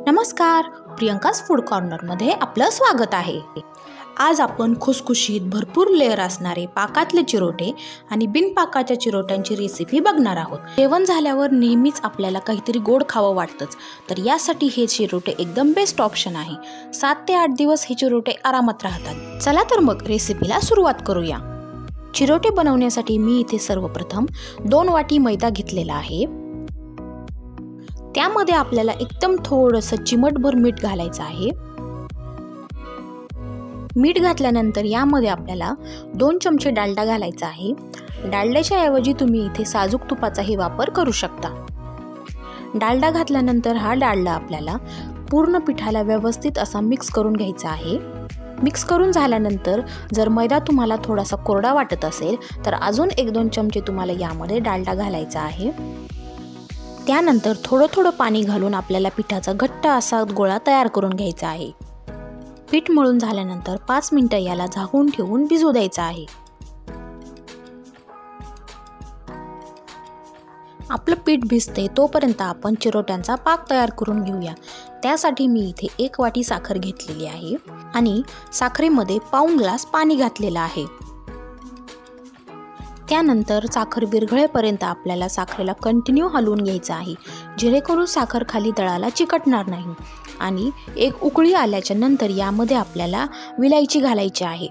नमस्कार, प्रियंकाज फूड कॉर्नरमध्ये आपलं स्वागत आहे। आज आपण खुसखुशीत भरपूर लेअर असणारे पाकातले चिरोटे आणि बिनपाकाच्या चिरोट्यांची रेसिपी बघणार आहोत। जेवण झाल्यावर नेहमीच आपल्याला काहीतरी गोड खावं वाटतंच, तर यासाठी हे चिरोटे एकदम बेस्ट ऑप्शन आहे। 7 ते 8 दिवस हे चिरोटे आरामात राहतात। चला तर मग रेसिपीला सुरुवात करूया। चिरोटे बनवण्यासाठी मी इथे सर्वप्रथम 2 वाटी मैदा घेतलेला आहे। त्यामध्ये आपल्याला एकदम थोडंसं चिमटभर मीठ घालायचं आहे। मीठ घातल्यानंतर यामध्ये आपल्याला 2 चमचे डालडा घालायचा आहे। डालड्याच्या ऐवजी तुम्ही इथे साजूक तुपाचाही वापर करू शकता। डालडा घातल्यानंतर हा डालडा आपल्याला पूर्ण पिठाला व्यवस्थित असा मिक्स करून घ्यायचा आहे। मिक्स करून झाल्यानंतर जर मैदा तुम्हाला थोडासा कोरडा वाटत असेल तर अजून 1-2 चमचे तुम्हाला यामध्ये डालडा घालायचा आहे। त्यानंतर थोडं पाणी घालून आपल्याला पिठाचा घट्ट असा गोळा तयार करून घ्यायचा आहे। पीठ मळून झाल्यानंतर 5 मिनिटं याला झाकून ठेवून भिजू द्यायचं आहे। आपलं पीठ भिजते तोपर्यंत आपण चिरोट्यांचा पाक तयार करून घेऊया। त्यासाठी मी इथे 1 वाटी साखर घेतलेली आहे आणि साखरेमध्ये पाऊण ग्लास पाणी घातलेलं आहे। त्यानंतर साखर विरघळेपर्यंत आपल्याला साखरेला कंटिन्यू हलवून घ्यायचं आहे, जेणेकरून साखर खाली तळाला चिकटणार नाही। आणि एक उकळी आल्याच्या नंतर यामध्ये आपल्याला विलायची घालायची आहे।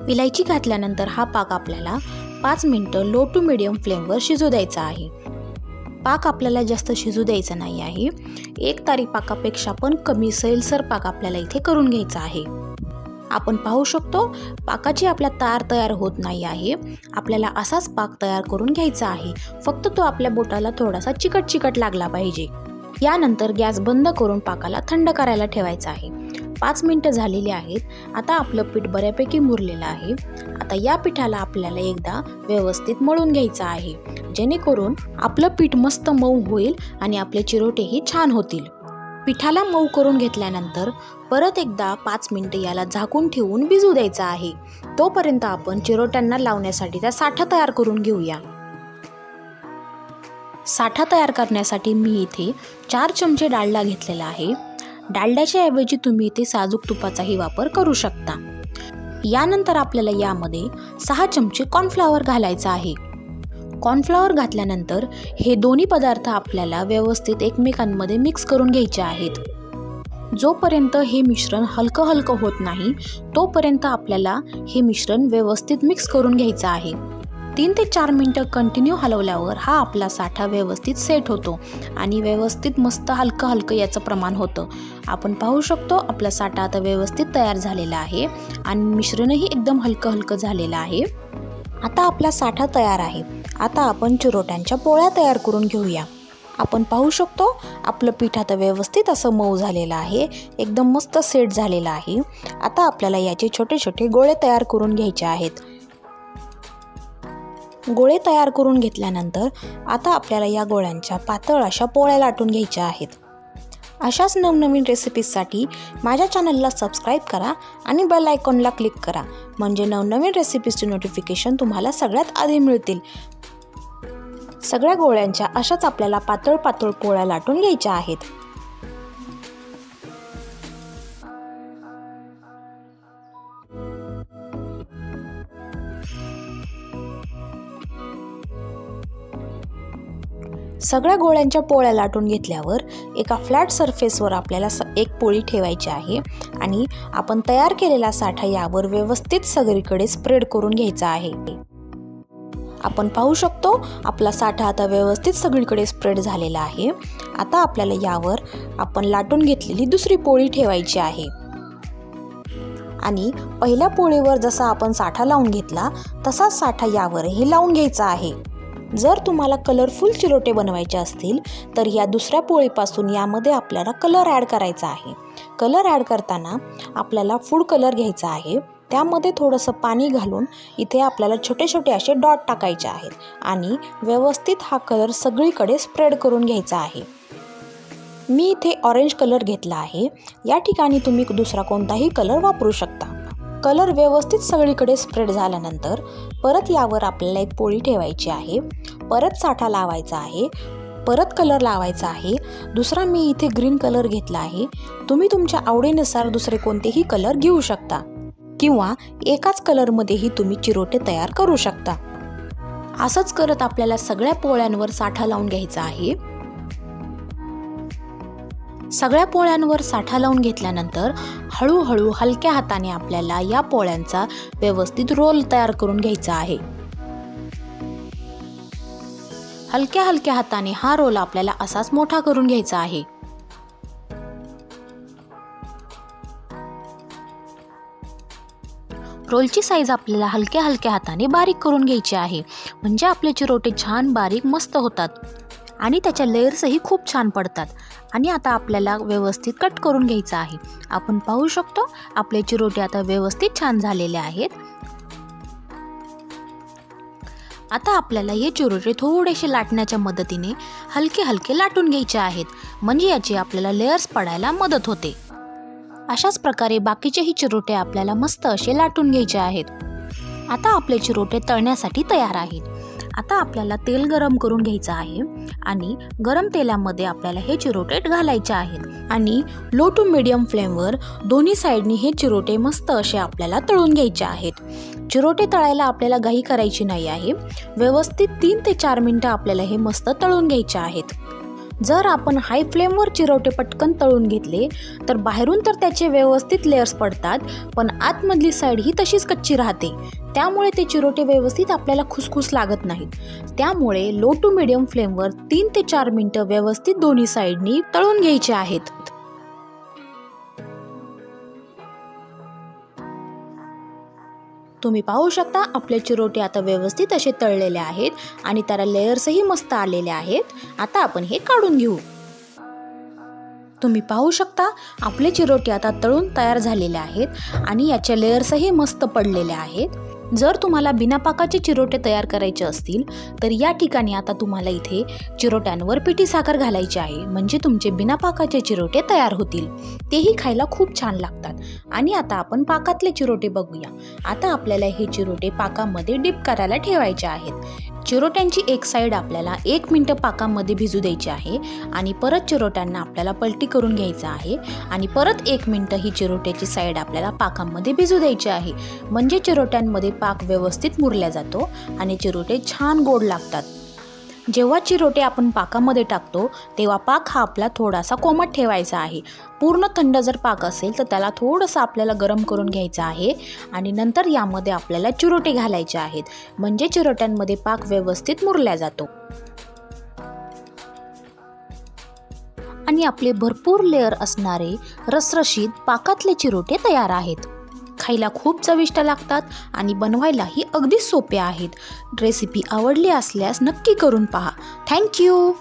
विलायची घातल्यानंतर हा पाक आपल्याला 5 मिनिटं लो टू मीडियम फ्लेमवर शिजू द्यायचा आहे। पाक आपल्याला जास्त शिजू द्यायचा नाही आहे। 1 तारी पाकापेक्षा पण कमी सैलसर पाक आपल्याला इथे करून घ्यायचा आहे। आपण पाहू शकतो पाकाची आपला तार तयार होत नाही आहे। आपल्याला असाच पाक तयार करून घ्यायचा आहे, फक्त तो आपल्या बोटाला थोडासा चिकट लागला पाहिजे। यानंतर गॅस बंद करून पाकाला थंड करायला ठेवायचा आहे। 5 मिनिटं झालेली आहेत। आता आपलं पीठ बऱ्यापैकी मुरलेलं आहे। आता या पिठाला आपल्याला एकदा व्यवस्थित मळून घ्यायचं आहे, जेणेकरून आपलं पीठ मस्त मऊ होईल आणि आपले चिरोटेही छान होतील। पिठाला मऊ करून घेतल्यानंतर परत एकदा 5 मिनिटं याला झाकून ठेवून भिजू द्यायचं आहे। तोपर्यंत आपण चिरोट्यांना लावण्यासाठीचा साठा तयार करून घेऊया। साठा तयार करण्यासाठी मी इथे 4 चमचे डालडा घेतलेला आहे। डालड्याच्या ऐवजी तुम्ही इथे साजूक तुपाचाही वापर करू शकता। यानंतर आपल्याला यामध्ये 6 चमचे कॉर्नफ्लॉवर घालायचा आहे। कॉर्नफ्लॉवर घातल्यानंतर हे दोन्ही पदार्थ आपल्याला व्यवस्थित एकमेकांमध्ये मिक्स करून घ्यायचे आहेत। जोपर्यंत हे मिश्रण हलकं होत नाही तोपर्यंत आपल्याला हे मिश्रण व्यवस्थित मिक्स करून घ्यायचं आहे। 3 ते 4 मिनिटं कंटिन्यू हलवल्यावर हा आपला साठा व्यवस्थित सेट होतो आणि व्यवस्थित मस्त हलकं याचं प्रमाण होतं। आपण पाहू शकतो आपला साठा आता व्यवस्थित तयार झालेला आहे आणि मिश्रणही एकदम हलकं झालेलं आहे। आता आपला साठा तयार आहे। आता आपण चिरोट्यांच्या पोळ्या तयार करून घेऊया। आपण पाहू शकतो आपलं पीठ आता व्यवस्थित असं मऊ झालेलं आहे, एकदम मस्त सेट झालेलं आहे। आता आपल्याला याचे छोटे गोळे तयार करून घ्यायचे आहेत। गोळे तयार करून घेतल्यानंतर आता आपल्याला या गोळ्यांच्या पातळ अशा पोळ्या लाटून घ्यायच्या आहेत। अशाच नवनवीन रेसिपीजसाठी माझ्या चॅनलला सबस्क्राईब करा आणि बेल आयकॉनला क्लिक करा, म्हणजे नवनवीन रेसिपीजचे नोटिफिकेशन तुम्हाला सगळ्यात आधी मिळतील। सगळ्या गोळ्यांच्या अशाच आपल्याला पातळ पोळ्या लाटून घ्यायच्या आहेत। सगळ्या गोळ्यांच्या पोळ्या लाटून घेतल्यावर एका फ्लॅट सरफेसवर आपल्याला एक पोळी ठेवायची आहे आणि आपण तयार केलेला साठा यावर व्यवस्थित सगळीकडे स्प्रेड करून घ्यायचा आहे। आपण पाहू शकतो आपला साठा आता व्यवस्थित सगळीकडे स्प्रेड झालेला आहे। आता आपल्याला यावर आपण लाटून घेतलेली दुसरी पोळी ठेवायची आहे आणि पहिल्या पोळीवर जसा आपण साठा लावून घेतला तसाच साठा यावरही लावून घ्यायचा आहे। जर तुम्हाला कलरफुल चिरोटे बनवायचे असतील तर या दुसऱ्या पोळीपासून यामध्ये आपल्याला कलर ॲड करायचा आहे। कलर ॲड करताना आपल्याला फूड कलर घ्यायचा आहे। त्यामध्ये थोडंसं पाणी घालून इथे आपल्याला छोटे असे डॉट टाकायचे आहेत आणि व्यवस्थित हा कलर सगळीकडे स्प्रेड करून घ्यायचा आहे। मी इथे ऑरेंज कलर घेतला आहे। या ठिकाणी तुम्ही दुसरा कोणताही कलर वापरू शकता। कलर व्यवस्थित सगळीकडे स्प्रेड झाल्यानंतर परत यावर आपल्याला एक पोळी ठेवायची आहे। परत साठा लावायचा आहे। परत कलर लावायचा आहे। दुसरा मी इथे ग्रीन कलर घेतला आहे। तुम्ही तुमच्या आवडीनुसार दुसरे कोणतेही कलर घेऊ शकता किंवा एकाच कलरमध्येही तुम्ही चिरोटे तयार करू शकता। असंच करत आपल्याला सगळ्या पोळ्यांवर साठा लावून घ्यायचा आहे। सगळ्या पोळ्यांवर साठा लावून घेतल्यानंतर हळूहळू हलक्या हाताने आपल्याला या पोळ्यांचा व्यवस्थित रोल तयार करून घ्यायचा आहे। हलक्या हाताने हा रोल आपल्याला असाच मोठा करून घ्यायचा आहे। रोलची साईज आपल्याला हलक्या हाताने बारीक करून घ्यायची आहे, म्हणजे आपले चिरोटे छान बारीक मस्त होतात आणि त्याच्या लेयर्सही खूप छान पडतात। आणि आता आपल्याला व्यवस्थित कट करून घ्यायचं आहे। आपण पाहू शकतो आपले चिरोटे आता व्यवस्थित छान झालेले आहेत। आता आपल्याला हे चिरोटे थोडेसे लाटण्याच्या मदतीने हलके लाटून घ्यायचे आहेत, म्हणजे याचे आपल्याला लेयर्स पडायला मदत होते। अशाच प्रकारे बाकीचेही चिरोटे आपल्याला मस्त असे लाटून घ्यायचे आहेत। आता आपले चिरोटे तळण्यासाठी तयार आहेत। आता आपल्याला तेल गरम करून घ्यायचं आहे आणि गरम तेलामध्ये आपल्याला हे चिरोटे घालायचे आहेत आणि लो टू मीडियम फ्लेमवर दोन्ही साईडनी हे चिरोटे मस्त असे आपल्याला तळून घ्यायचे आहेत। चिरोटे तळायला आपल्याला घाई करायची नाही आहे। व्यवस्थित 3 ते 4 मिनिटं आपल्याला हे मस्त तळून घ्यायचे आहेत। जर आपण हाय फ्लेमवर चिरोटे पटकन तळून घेतले तर बाहेरून तर त्याचे व्यवस्थित लेयर्स पडतात, पण आतमधली साईड ही तशीच कच्ची राहते। त्यामुळे ते चिरोटे व्यवस्थित आपल्याला खुसखुस लागत नाहीत। त्यामुळे लो टू मीडियम फ्लेमवर 3 ते 4 मिनिटं व्यवस्थित दोन्ही साईडनी तळून घ्यायचे आहेत। तुम्ही पाहू शकता आपले चिरोटे आता व्यवस्थित असे तळलेले आहेत आणि त्याला लेयर्सही मस्त आलेले आहेत। आता आपण हे काढून घेऊ। तुम्ही पाहू शकता आपले चिरोटे आता तळून तयार झालेले आहेत आणि याचे लेयर्सही मस्त पडलेले आहेत। जर तुम्हाला बिना पाकाचे चिरोटे तयार करायचे असतील तर या ठिकाणी आता तुम्हाला इथे चिरोट्यांवर पिठी साखर घालायची आहे, म्हणजे तुमचे बिना पाकाचे चिरोटे तयार होतील। तेही खायला खूप छान लागतात। आणि आता आपण पाकातले चिरोटे बघूया। आता आपल्याला हे चिरोटे पाकामध्ये डिप करायला ठेवायचे आहेत। चिरोट्यांची एक साईड आपल्याला 1 मिनिट पाकामध्ये भिजू द्यायची आहे आणि परत चिरोट्यांना आपल्याला पलटी करून घ्यायचं आहे आणि परत 1 मिनिट ही चिरोट्याची साईड आपल्याला पाकामध्ये भिजू द्यायची आहे, म्हणजे चिरोट्यांमध्ये पाक व्यवस्थित मुरला जातो आणि चिरोटे छान गोड लागतात। जेव्हा चिरोटे आपण पाकामध्ये टाकतो तेव्हा पाक हा आपला थोडासा कोमट ठेवायचा आहे। पूर्ण थंड जर पाक असेल तर त्याला थोडंसं आपल्याला गरम करून घ्यायचं आहे आणि नंतर यामध्ये आपल्याला चिरोटे घालायचे आहेत, म्हणजे चिरोट्यांमध्ये पाक व्यवस्थित मुरला जातो आणि आपले भरपूर लेयर असणारे रसरशीत पाकातले चिरोटे तयार आहेत। खायला खूप चविष्ट लागतात आणि बनवायलाही अगदी सोपे आहेत। रेसिपी आवडली असल्यास नक्की करून पहा। थँक्यू।